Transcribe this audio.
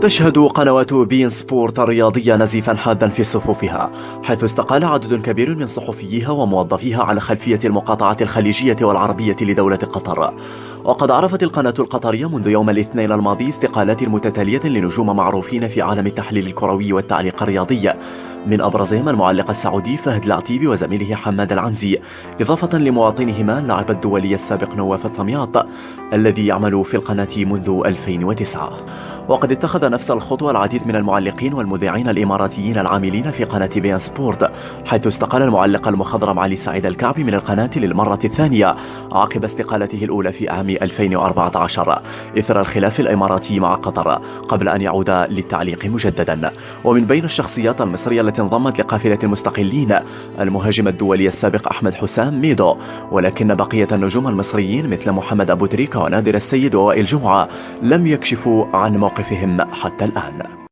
تشهد قنوات بين سبورت الرياضية نزيفا حادا في صفوفها، حيث استقال عدد كبير من صحفيها وموظفيها على خلفية المقاطعات الخليجية والعربية لدولة قطر. وقد عرفت القناة القطرية منذ يوم الاثنين الماضي استقالات متتالية لنجوم معروفين في عالم التحليل الكروي والتعليق الرياضي، من أبرزهم المعلق السعودي فهد العتيبي وزميله حماد العنزي، إضافة لمواطنهما اللاعب الدولي السابق نواف الطمياط الذي يعمل في القناة منذ 2009. وقد اتخذ نفس الخطوة العديد من المعلقين والمذيعين الإماراتيين العاملين في قناة بين سبورت، حيث استقال المعلق المخضرم علي سعيد الكعبي من القناة للمرة الثانية عقب استقالته الأولى في عام 2014 إثر الخلاف الإماراتي مع قطر قبل أن يعود للتعليق مجددا. ومن بين الشخصيات المصرية التي انضمت لقافلة المستقلين المهاجم الدولي السابق أحمد حسام ميدو، ولكن بقية النجوم المصريين مثل محمد أبو تريكة ونادر السيد ووائل جمعة لم يكشفوا عن موقفهم حتى الآن.